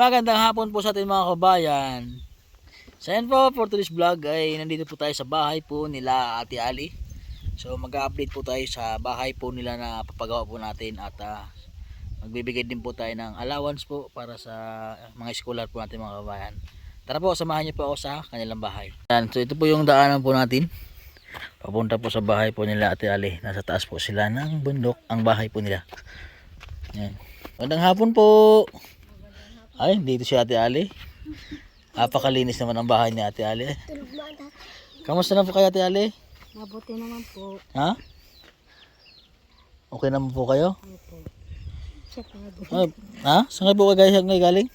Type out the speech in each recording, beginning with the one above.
Magandang hapon po sa ating mga kabayan. So yan po, for today's vlog ay nandito po tayo sa bahay po nila Ate Ali. So mag-update po tayo sa bahay po nila na papagawa po natin at magbibigay din po tayo ng allowance po para sa mga scholar po natin mga kabayan. Tara po, samahan niyo po ako sa kanilang bahay. Yan, so ito po yung daanan po natin. Papunta po sa bahay po nila Ate Ali. Nasa taas po sila ng bundok ang bahay po nila. Yan. Magandang hapon po. Ay, dito si Ate Ali. Napakalinis naman ang bahay ni Ate Ali. Kamusta na po kayo Ate Ali? Mabuti naman po. Ha? Okay naman po kayo? Opo. Sakado. Ay, ha? Saan kayo po kayo galing?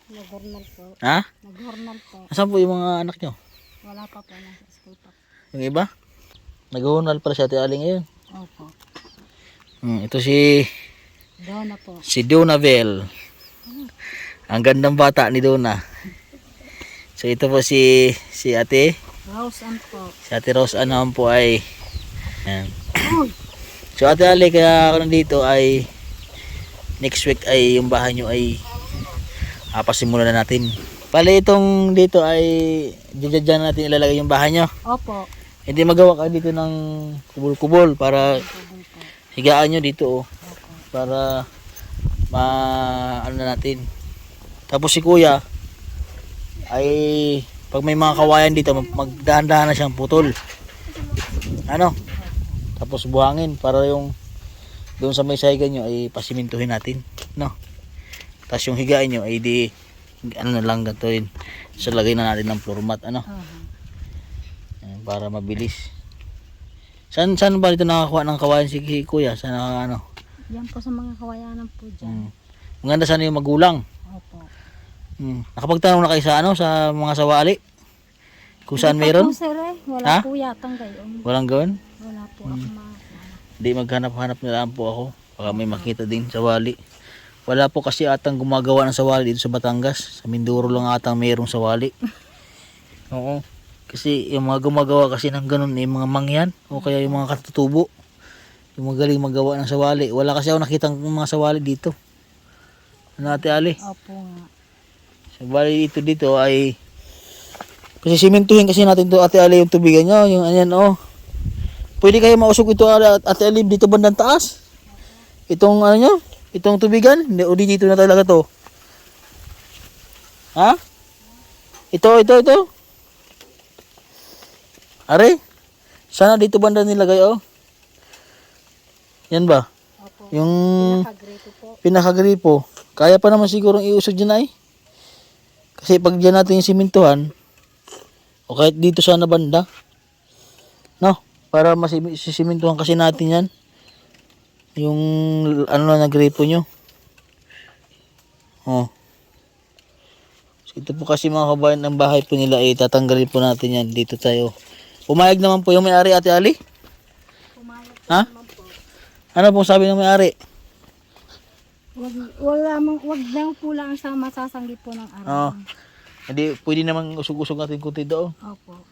Nag-hornal po. Ha? Nag-hornal po. Asan po yung mga anak nyo? Wala pa po. Nasa school pa. Yung iba? Nag-uunal pala si Ate Ali ngayon. Opo. Ito si Dona po. Donabel. Ang gandang bata ni Dona. So ito po si Ate. Rose Ann po. Si Ate Rose Ann naman po ay yan. So Ate Ali, kaya ako nandito ay next week ay yung bahay nyo ay pasimulan na natin. Pali itong dito ay dyan natin ilalagay yung bahay nyo. Opo. Hindi magawa ka dito ng kubol-kubol para higaan nyo dito oh. Para ano na natin. Tapos si Kuya ay pag may mga kawayan dito magdahan-dahan na siyang putol. Ano? Tapos buhangin para yung doon sa may sahigan nyo ay pasimintuhin natin, no? Tapos yung higaan nyo ay di ano na lang gatuin. So lagay na natin ng floor mat, ano? Para mabilis. Saan ba dito nakakuha ng kawayan si Kuya? Saan ano? Yan po sa mga kawayanan po dyan. Maganda sana yung magulang. Opo. Nakapagtanong na kayo sa ano, sa mga sawali? Kung saan Hindi pa meron? po, sir, eh. Wala Ha? po yatang gayon. Walang gawin? Wala po ako Hindi maghanap-hanap na lang po ako. Baka may makita din sa wali. Wala po kasi atang gumagawa ng sawali dito sa Batangas. Sa Mindoro lang atang mayroong sawali. Oo. Kasi yung mga gumagawa kasi ng ganun, yung mga mangyan o kaya yung mga katutubo. Yung magaling magawa ng sawali. Wala kasi ako nakitang mga sawali dito. Ano Ate Ali? Opo nga. So, bali dito ay kasi simentuhin kasi natin to Ate Ali yung tubigan nyo. Yung anyan oh. Pwede kayo mausog ito Ate Ali dito bandang taas. Itong ano nyo? Itong tubigan. Hindi, o dito na talaga to. Ha? Ito. Are? Sana dito banda nilagay oh. Yan ba? Opo. Yung Pinakagripo po. pinakagripo. Kaya pa naman sigurong iusog dyan ay. Kasi pag dyan natin yung simintuhan, o kahit dito sana banda, no? Para masisimintuhan kasi natin yan. Yung ano na nagripo nyo. Oh. So, ito po kasi mga kabayan ng bahay po nila ay tatanggalin po natin yan. Dito tayo. Pumayag naman po yung may-ari Ate Ali? Pumayag Ha? naman po. Ano pong sabi ng may-ari? Wag lang po lang sa masasanggi po ng araw. Oh. Hindi, pwede naman usog-usog natin kunti doon. Opo.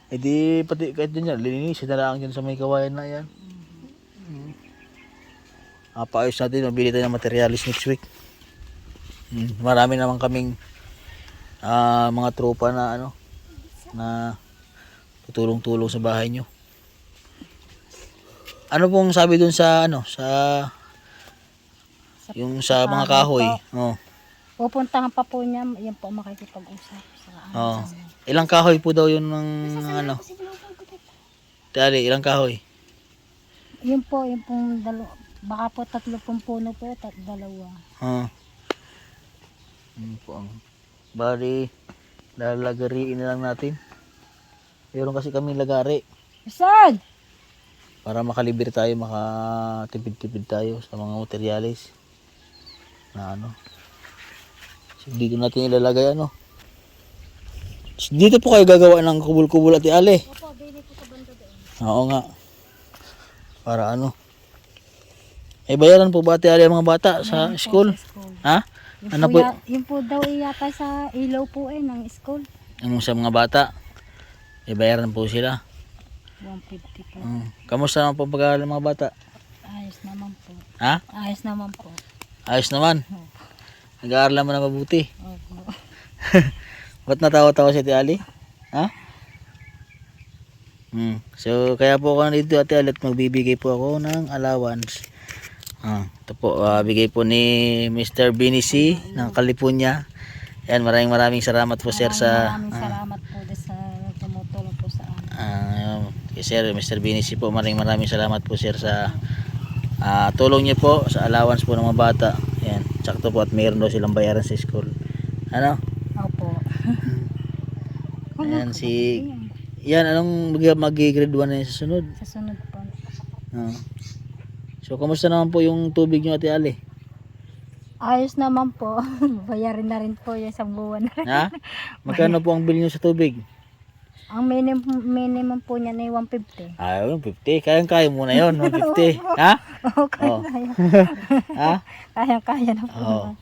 Hindi, pati kahit dyan yan, linisin na lang dyan sa may kawayan na yan. Paayos natin, mabili tayo ng materialis next week. Marami naman kaming mga tropa na ano, na tutulong-tulong sa bahay nyo. Ano pong sabi dun sa ano, yung sa mga kahoy? Oh. Pupuntahan pa po niya, yan po makikipag-usap sa Oh. Ilang kahoy po daw yun ng ano? Tali, ilang kahoy? Yun pong dalawa. Baka po 30 puno po, dalawa. Oh. Yun po ang bali, lalagariin na lang natin. Meron kasi kami lagari. Saan? Para makalibir tayo, makatipid-tipid tayo sa mga materialis. Na ano. So, dito natin ilalagay ano. So, dito po kayo gagawa ng kubul-kubul Ate Ali. Opo, bili po sa banda doon. Oo nga. Para ano. Ay bayaran po ba Ate Ali ang mga bata sa school? Ha? Ano po? Yun po daw yata sa ilaw po ng school. Ang sa mga bata. Ay bayaran po sila. 150 po. Kamusta naman po pag-aaral ng mga bata? Ayos naman po. Ha? Ayos naman po. Ayos naman. Nag-aaral naman na mabuti. Opo. Ba't natawa-tawa si Ate Ali? Ha? So, kaya po ako nandito, Ate Ali, at magbibigay po ako ng allowance. Ito po, bigay po ni Mr. Binici ng California. Yan, maraming salamat po sir sa... Maraming salamat po din sa tumutulong po sa amin. Sir, Mr. Binici po, maraming salamat po sir sa tulong niyo po sa allowance po ng mga bata. Yan, sakto po at mayroon daw silang bayaran sa school. Ano? Opo. Ayan, yan, anong mag-grade 1 na yun sa sunod? Sa sunod po. So, kamusta naman po yung tubig niyo, Ate Ali? Ayos naman po. Bayarin na rin po yung isang buwan. Ha? Magkano po ang bill niyo sa tubig? Ang minimum po niya na 150. Yung 50. Kayang-kaya mo na yun, 150. Ha? Okay, Oh. kaya. Ha? Kaya na po. Oo.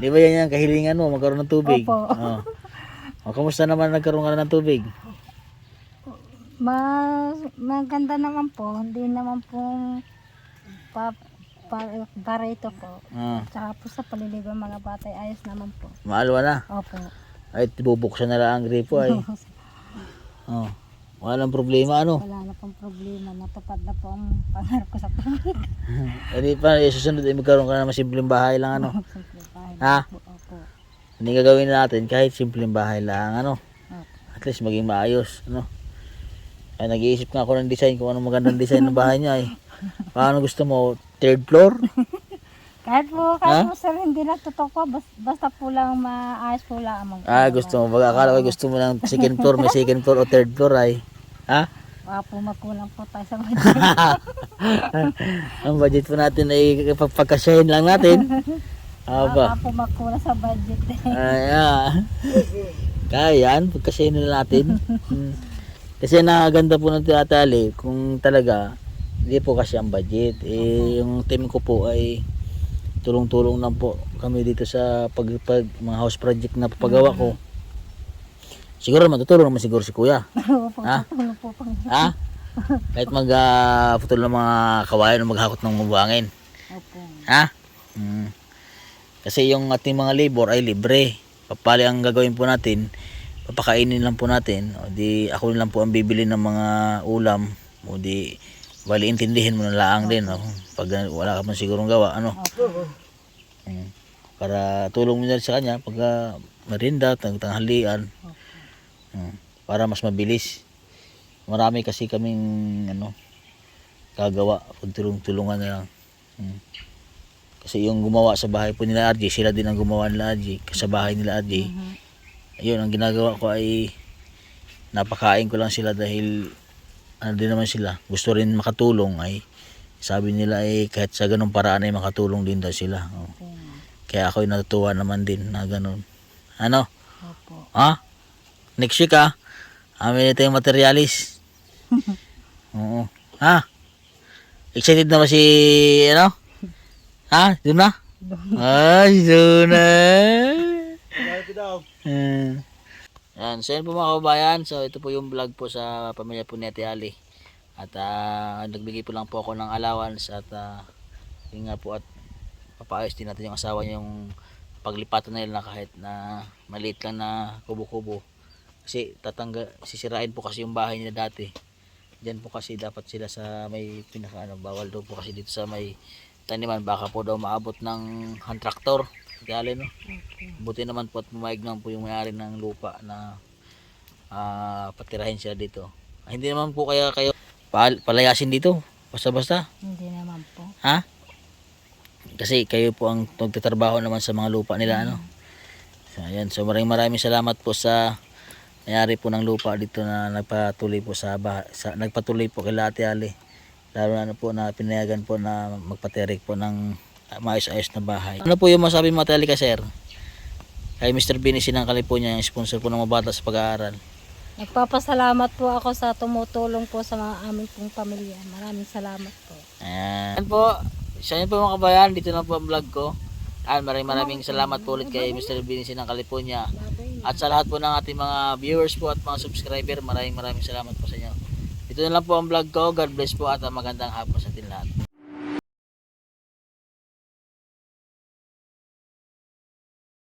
Di ba yan yung kahilingan mo, magkaroon ng tubig? Opo. Kamusta naman nagkaroon ka na ng tubig? Maganda naman po. Hindi naman po para ito po. Tsaka po sa paliligo ng mga bata, ayos naman po. Maalwa na. Opo. Ay, bubuksan na lang ang gripo ay. Walang problema, ano? Wala na pong problema. Natupad na po ang pangarap ko sa pamilya. Hindi pa, susunod ay magkaroon ka na ng simpleng bahay lang, ano? Simple bahay Ha? po. Opo. Hindi gagawin natin kahit simpleng bahay lang, ano? Opo. At least maging maayos, ano? Ay, nag-iisip nga ako ng design, kung anong magandang design ng bahay niya, ay. Paano gusto mo? Third floor? Kahit po sir, hindi na totoo po. Basta po lang maayos po lang. Gusto mo. Baga akala ko gusto mo ng second floor, may second floor o third floor ay. Ha? Baka po magkulang po tayo sa budget. Ang budget po natin ay pagkasyahin lang natin. Baka po magkulang sa budget. Kaya yan, pagkasyahin na natin. Kasi nakaganda po ng Ate Ali kung talaga hindi po kasi ang budget. Yung team ko po ay tulong-tulong lang po kami dito sa pag mga house project na papagawa ko. Siguro naman tutulong naman siguro si Kuya. Ha? Tulong po pang. Ha? Kahit putol ng mga kawayan o maghakot ng buhangin. Opo. Ha? Kasi yung ating mga labor ay libre. Papali ang gagawin po natin, papakainin lang po natin. O di ako lang po ang bibili ng mga ulam. O di bali intindihin mo na laang din. O, pag wala ka man sigurong gawa. Ano? Para tulong mo na sa kanya pag merinda, tanghalian. Para mas mabilis. Marami kasi kaming gagawa. Tulungan na lang. Kasi yung gumawa sa bahay po nila RJ, sila din ang gumawa nila RJ. Sa bahay nila RJ. Ayun, ang ginagawa ko ay napakain ko lang sila dahil din naman sila. Gusto rin makatulong ay sabi nila ay kahit sa ganung paraan ay makatulong din daw sila. Kaya ako'y natutuwa naman din na ganun. Ano? Opo. Ha? Next week amin ito yung materialis. Oo. Ha? Excited na ba si Ha? Doon na? Ay, doon na. Yan. So yan po mga kababayan. So ito po yung vlog po sa pamilya po ni Ate Ali. At nagbigay po lang po ako ng allowance. At yun nga po at papaayos din natin yung asawa niya yung paglipatan na nila kahit na maliit lang na kubo-kubo. Kasi sisirain po kasi yung bahay nila dati. Diyan po kasi dapat sila sa may bawal daw po kasi dito sa may taniman, baka po daw maabot ng hand tractor. Dali, no? Buti naman po at pumayag naman po yung may-ari ng lupa na patirahin sila dito. Hindi naman po kaya kayo palayasin dito basta-basta. Hindi naman po. Ha? Kasi kayo po ang nagtatrabaho naman sa mga lupa nila, ano? So, ayan. So maraming salamat po sa may-ari po ng lupa dito na nagpatuloy po nagpatuloy po kay Ate Ali. Lalo na po na pinayagan po na magpaterik po ng maayos-ayos na bahay. Ano po yung masabi mo, Ate Ali, sir? Kay Mr. Binici ng California, yung sponsor po ng mga bata sa pag-aaral. Nagpapasalamat po ako sa tumutulong po sa mga aming pong pamilya. Maraming salamat po. Ayan po. So yun po mga kabayan, dito na po ang vlog ko. Maraming salamat po ulit kay Mr. Binici ng California. At sa lahat po ng ating mga viewers po at mga subscriber, maraming salamat po sa inyo. Ito na lang po ang vlog ko. God bless po at magandang hapon sa ating lahat.